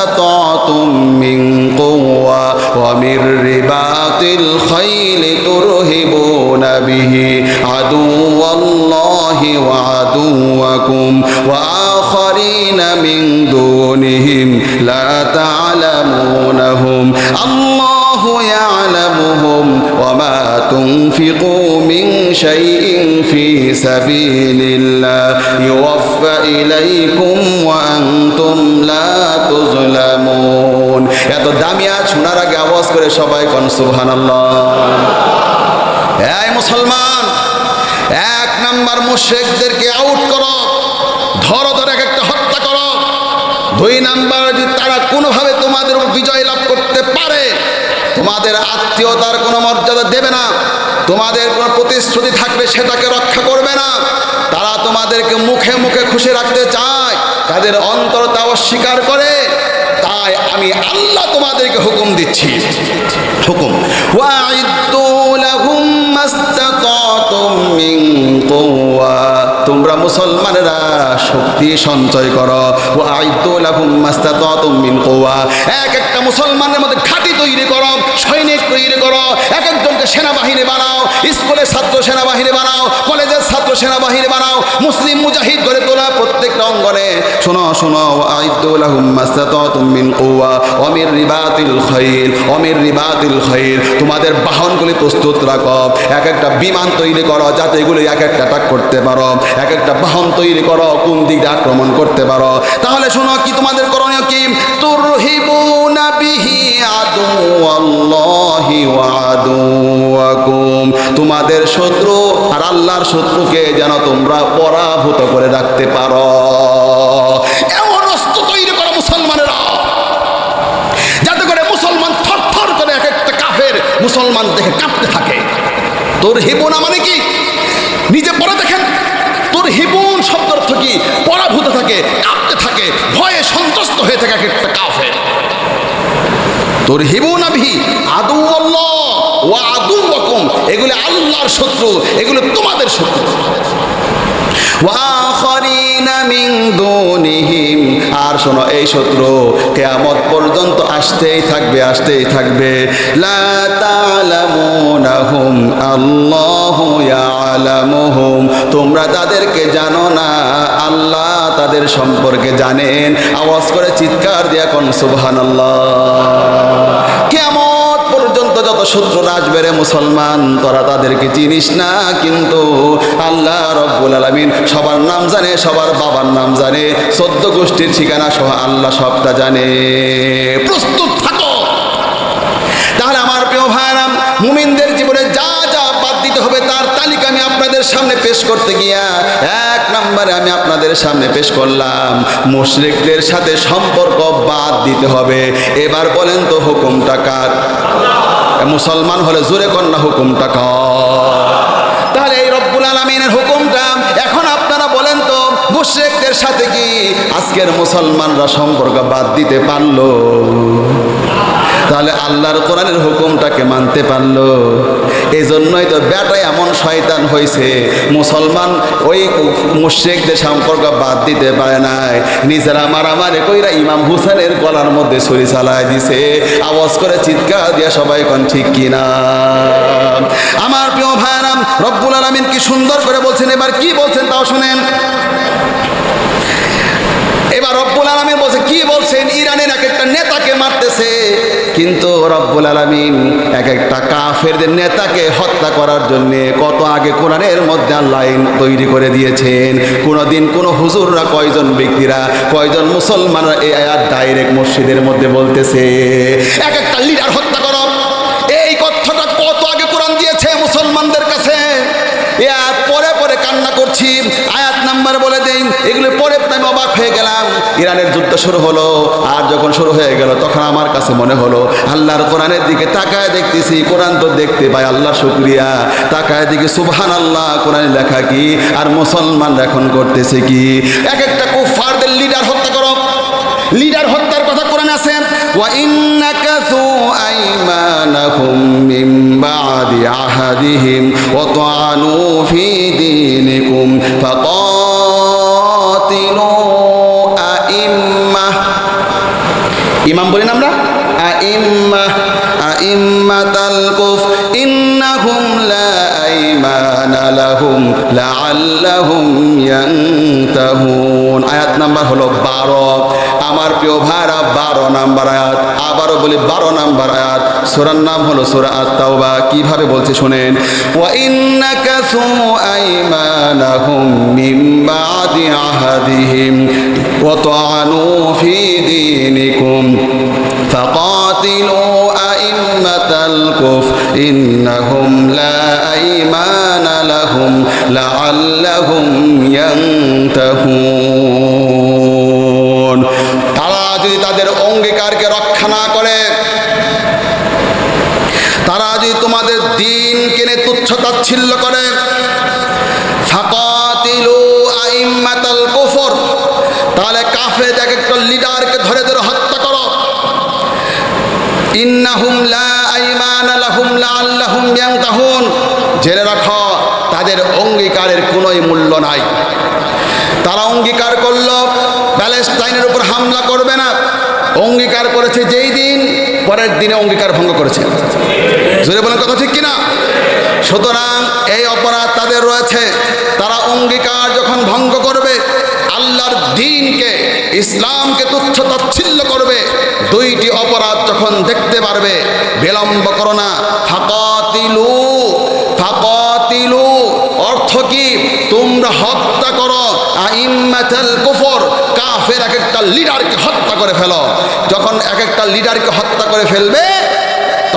استطعتم من قوة ومن رباط الخيل ترهبون به عدو الله وعدوكم وآخرين من دونهم لا تعلمونهم الله يعلمهم وما تنفقوا من شيء في سبيل الله يوفى إليكم وأنتم لا تظلمون এত দামি আজ শোনার আগে আওয়াজ করে সবাই কোন সুবহানাল্লাহ। এই মুসলমান, এক নাম্বার মুশরিকদেরকে আউট করো, ধরো ধরে এক একটা হত্যা করো। দুই নাম্বার, যদি তারা কোনোভাবে তোমাদের উপর বিজয় লাভ করতে পারে, তোমাদের আত্মীয়তার কোনো মর্যাদা দেবে না, তোমাদের কোনো প্রতিশ্রুতি থাকবে সেটাকে রক্ষা করবে না, তারা তোমাদেরকে মুখে মুখে খুশি রাখতে চায়, তাদের অন্তর তা অস্বীকার করে। তাই আমি আল্লাহ তোমাদেরকে হুকুম দিচ্ছি, হুকুম ওয়াইদু লাহুম মাস্তাতাতুম মিন কুওয়া, তোমরা মুসলমানেরা শক্তি সঞ্চয় করো। ওয়াইদু লাহুম মাস্তাতাতুম মিন কুওয়া, এক একটা মুসলমানের মধ্যে ঘাঁটি তৈরি করো, সৈনিক তৈরি করো, এক একজনকে সেনাবাহিনী বানাও, স্কুলের ছাত্র সেনাবাহিনী বানাও, কলেজের ছাত্র সেনাবাহিনী বানাও, মুসলিম মুজাহিদ গড়ে তোলা প্রত্যেকটা অঙ্গনে। শোনো শোনো, ওয়াইদু লাহুম মাস্তাতাতুম মিন কুওয়া ওয়া মির রিবাতিল খাইল, ওয়া মির রিবাতিল খাইল, তোমাদের বাহনগুলি প্রস্তুত রাখো, এক একটা বিমান তৈরি করো যাতে এগুলি এক একটা অ্যাটাক করতে পারো, এক একটা বাহন তৈরি করো কোন দিক দিয়ে আক্রমণ করতে পারো। তাহলে শোনো কি তোমাদের করণীয় কি? তুরহিবুনা বিহি আদুওয়াল্লাহি ওয়া আদুওয়াকুম, তোমাদের শত্রু আর আল্লাহর শত্রুকে যেন তোমরা পরাভূত করে রাখতে পারো। এমন অস্ত্র তৈরি করো মুসলমানেরা যাতে করে মুসলমান থরথর করে এক একটা কাফের মুসলমান দেখে কাঁপতে থাকে। তুরহিবুনা মানে কি? নিজে পড়ে দেখেন, তুরহিবুন শব্দ অর্থ কি? পরাভূত থাকে, কাঁপতে থাকে, ভয়ে সন্ত্রস্ত হয়ে থাকে এক একটা কাফের। তুরহিবুনা বিহি আদুওয়াল্লাহ ওয়া আদুওয়াকুম, এগুলো আল্লাহর শত্রু, এগুলো তোমাদের শত্রু। ওয়াখারিনা মিন দুনিহিম, আর শোনো এই শত্রু কিয়ামত পর্যন্ত আসতেই থাকবে, আসতেই থাকবে। লা তা'লামুনাহুম আল্লাহু ইয়া'লামুহুম, তোমরা তাদেরকে জানো না, আল্লাহ তাদের সম্পর্কে জানেন। আওয়াজ করে চিৎকার দিয়া কোন সুবহানাল্লাহ। কিয়ামত পর্যন্ত যত শত্রুরা আসবে রে মুসলমান, তোরা তাদেরকে চিনিস না, কিন্তু আল্লাহ রব্বুল আলামিন সবার নাম জানে, সবার বাবার নাম জানে, 14 গোষ্ঠীর ঠিকানা সহ আল্লাহ সবটা জানে। প্রস্তুত থাকো। তাহলে আমার প্রিয় ভাইরা, মুমিনদের জীবনে যা যা বাদ দিতে হবে তার তালিকা আমি আপনাদের সামনে পেশ করতে গিয়া এক নম্বরে আমি আপনাদের সামনে পেশ করলাম, মুশরিকদের সাথে সম্পর্ক বাদ দিতে হবে। এবার বলেন তো হুকুমটা কার? মুসলমান হলে জোরে কন্যা হুকুমটা কার? তাহলে এই রব্বুল আলামিনের হুকুমটা এখন আপনারা বলেন তো, মুশরিকদের সাথে কি আজকের মুসলমানরা সম্পর্ক বাদ দিতে পারলো? তাহলে আল্লাহর কোরআনের হুকুমটাকে মানতে পারলো? এই জন্যই তো বেটা এমন শয়তান হয়েছে, মুসলমান ওই মুশরিকদের সম্পর্ক বাদ দিতে পারে নাই, নিজেরা মারামারি কইরা ইমাম হুসেনের গলার মধ্যে ছুরি চালায় দিছে। আওয়াজ করে চিৎকার দিয়া সবাই কোন ঠিক কিনা? আমার প্রিয় ভাইরা, রব্বুল আলামিন কি সুন্দর করে বলছেন, এবার কি বলছেন তাও শুনেন। এবার রব্বুল আলামিন বলছে, কি বলছেন? ইরানের এক একটা নেতাকে মারতেছে, কিন্তু রব্বুল আলামিন এক একটা কাফেরদের নেতাকে হত্যা করার জন্য কত আগে কোরআনের মধ্যে লাইন তৈরি করে দিয়েছেন। কোনদিন কোন হুজুররা, কয়জন ব্যক্তিরা, কয়জন মুসলমানরা এই আয়াত ডাইরেক্ট মসজিদের মধ্যে বলতেছে এক একটা লিডার হত্যা করো। এই কথাটা কত আগে কোরআন দিয়েছে মুসলমানদের কাছে। এ আয়াত পরে পরে কান্না করছি, আয়াত নাম্বার বলে দেই, এগুলো পরে আমি অবাক হয়ে গেলাম। ইরানের যুদ্ধ শুরু হলো, আর যখন শুরু হয়ে গেল তখন আমার কাছে মনে হলো আল্লাহর কোরআনের দিকে তাকায় দেখতেছি, কোরআন তো দেখতে পাই, আল্লাহ শুকরিয়া। তাকায় দেখি সুবহানাল্লাহ, কোরআনে লেখা কি আর মুসলমান এখন করতেছে কি। এক একটা কুফারদের লিডার হত্যা করো। লিডার হত্যার কথা কোরআনে আছে, ওয়া ইন্নাকাসু আইমানাহুম মিন বাদি আহাদিহিম ওয়া তাআনু ফি দীনিকুম ফাকাতিলু আইম্মাহ ইমাম বলি না আমরা, আইম্মাতাল কুফর ইন্নাহুম লা আইমানা লাহুম লাআল্লাহুম ইয়ানতাহুন। আয়াত নাম্বার হলো 12। আমার প্রিয় ভাইরা 12 নাম্বার আয়াত, আবারও বলি 12 নাম্বার আয়াত। সূরার নাম হলো সূরা আত-তাওবা। কিভাবে বলছে শুনেন, ওয়া ইন্নাকাসু আইমানাহুম মিন বাদি আহাদিহিম ওয়া তাআনু ফি দীনিকুম ফাকাতিলু আইম্মাতাল কুফর ইন্নাহুম লা আইমানা লাহুম লাআল্লাহুম ইয়ানতাহুন। তারা যদি তাদের অঙ্গীকারকে রক্ষা না করে, তারা যদি তোমাদের দিন কেনে তুচ্ছ তাচ্ছিল্য করে, ফাকাতিলু আইম্মাতাল কুফর, তাহলে কাফের এক একটা লিডারকে ধরে ধরে হত্যা করো। ইন্নাহুম লা আইমানা লাহুম লাআল্লাহুম ইয়ানতাহুন, জেনে রাখো তাদের অঙ্গীকারের কোনোই মূল্য নাই। তারা অঙ্গীকার করলো প্যালেস্টাইনের উপর হামলা করবে না, অঙ্গীকার করেছে যেই দিন, পরের দিনে অঙ্গীকার ভঙ্গ করেছে। জোরে বলেন কথা ঠিক কিনা? সুতরাং এই অপরাধ তাদের রয়েছে। তারা অঙ্গীকার যখন ভঙ্গ করবে, আল্লাহর দ্বীনকে, ইসলামকে তুচ্ছ তাচ্ছিল্য করবে, দুইটি অপরাধ যখন দেখতে পারবে, বিলম্ব করো না। ফাকাতিলু, ফাকাতিলু অর্থ কি? তোমরা হত্যা করো আইম্মাতাল কুফর, কাফের এক একটা লিডারকে হত্যা করে ফেলো। যখন এক একটা লিডারকে হত্যা করে ফেলবে,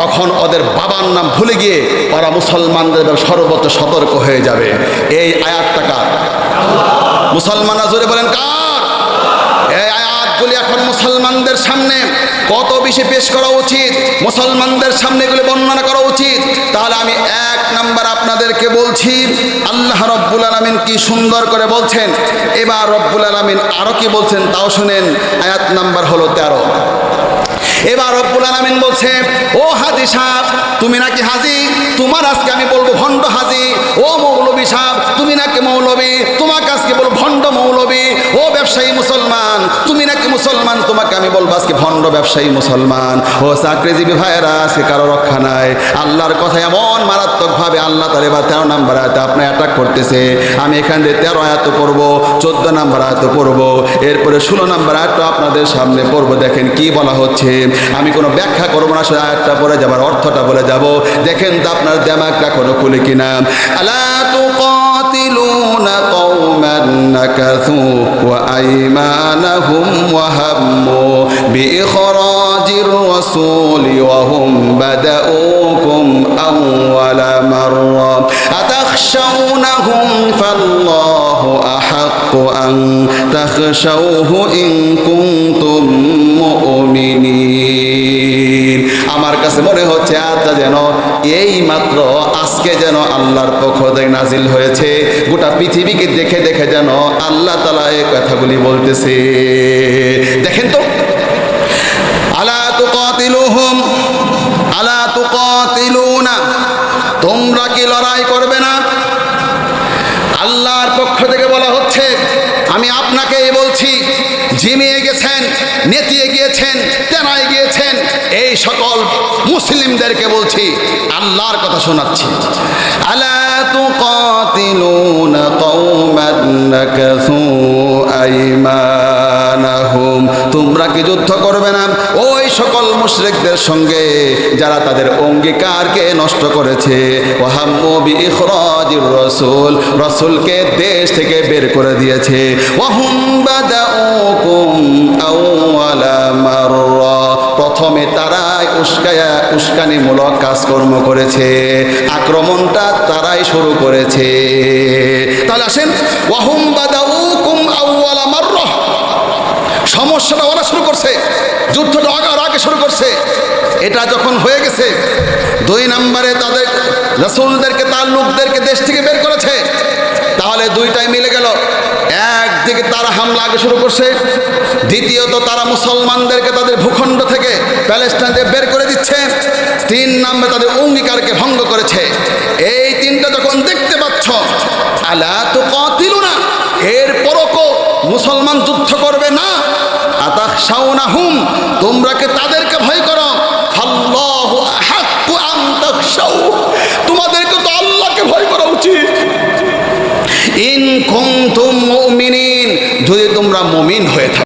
তখন ওদের বাবার নাম ভুলে গিয়ে ওরা মুসলমানদের সর্বত্র সতর্ক হয়ে যাবে। এই আয়াতটা কার? মুসলমানরা জোরে বলেন কার? এই আয়াতগুলি এখন মুসলমানদের সামনে কত বেশি পেশ করা উচিত, মুসলমানদের সামনে এগুলি বর্ণনা করা উচিত। তাহলে আমি এক নাম্বার আপনাদেরকে বলছি, আল্লাহ রব্বুল আলামিন কি সুন্দর করে বলছেন। এবার রব্বুল আলামিন আরো কি বলছেন তাও শুনেন। আয়াত নাম্বার হলো 13। এবার রব্বুল আলামিন বলছে, ও হাজী সাহেব তুমি নাকি হাজী, তোমার আজকে আমি বলবো ভণ্ড হাজী। ও মৌলবী সাহেব তুমি নাকি মৌলবী, তোমাকে আজকে বলবো ভণ্ড মৌলবী। ও ব্যবসায়ী মুসলমান তুমি নাকি মুসলমান, তোমাকে আমি বলবো আজকে ভণ্ড ব্যবসায়ী মুসলমান। ও চাকরিজীবী ভাইয়েরা, আজকে কারো রক্ষা নাই। আল্লাহর কথা এমন মারাত্মকভাবে আল্লাহ তাআলা এবার 13 নম্বর আয়াতে আপনি অ্যাটাক করতেছে। আমি এখান থেকে 13 আয়াত পড়বো, 14 নম্বর আয়াত পড়বো, এরপরে 16 নম্বর আয়াতটা আপনাদের সামনে পড়বো। দেখেন কি বলা হচ্ছে। আমি কোনো ব্যাখ্যা করবো না, শুধু আয়াতটা পড়ে যাবার অর্থটা বলে যাব। দেখেন তো আপনার দিমাগটা কোনো খুলে কিনা। আলা তুকাতিলুনা কওমান নাকাসু ওয়া আইমানাহুম ওয়া হাম্মু বিইখরাজির রাসূলি ওয়া হুম বাদাউকুম আউওয়ালা মাররা আতাখশাউনাহুম ফাল্লাহু আহাক্কু আন তাখশাউহু ইন কুনতুম মুমিনিন। আমার কাছে মনে হচ্ছে আজটা যেন এই মাত্র আজকে যেন আল্লাহর পক্ষ থেকে নাজিল হয়েছে। গোটা পৃথিবীকে দেখে দেখে যেন আল্লাহ তাআলা এই কথাগুলি বলতেছে। দেখেন তো, আলা তুকাতিলুহুম আলা তুকাতিলুনা, তোমরা কি লড়াই করবে না? আল্লাহর পক্ষ থেকে বলা হচ্ছে, আমি আপনাকেই বলছি, জিমিয়ে গেছেন, নেতিয়ে গিয়েছেন, তেনায় গিয়েছেন, এই সকল মুসলিমদেরকে বলছি, আল্লাহর কথা শোনাচ্ছি। আলা তুকাতিলুনা কওমান নাকাসু আইমানাহুম, তোমরা কি যুদ্ধ করবে না ওই সকল মুশরিকদের সঙ্গে যারা তাদের অঙ্গীকারকে নষ্ট করেছে। ওয়া হাম্মু বিইখরাজির রাসূল, রাসূলকে দেশ থেকে বের করে দিয়েছে। ওয়া হুম বাদাউকুম আউওয়ালা মাররা, প্রথমে তারাই উস্কানিমূলক কাজকর্ম করেছে, আক্রমণটা তারাই শুরু করেছে। তাহলে আসেন, ওয়া হুম বাদাউকুম আউওয়ালা মাররা, সমস্যাটা ওরা শুরু করছে, যুদ্ধটা আগে শুরু করছে। এটা যখন হয়ে গেছে, 2 নম্বরে তাদের রাসূলদেরকে, তার লোকদেরকে দেশ থেকে বের করেছে। তাহলে দুইটাই মিলে গেল। একদিকে তারা হামলা আগে শুরু করছে, দ্বিতীয়ত তারা মুসলমানদেরকে তাদের ভূখণ্ড থেকে প্যালেস্টাইন থেকে বের করে দিচ্ছে, 3 নম্বরে তাদের অঙ্গীকারকে ভঙ্গ করেছে। এই তিনটা যখন দেখতে পাচ্ছ, আলা তুকাতিলুনা, এরপরও মুসলমান যুদ্ধ করবে না, আতাখ তাখশাউনাহুম, তোমরা কি তাদেরকে ভয় করো? ফাল্লাহু আহাক্কু আন তাখশাউ, তোমাদেরকে তো আল্লাহকে ভয় করা উচিত। ইন কুনতুম মুমিনিন, যদি তোমরা মুমিন হয়ে থাকো।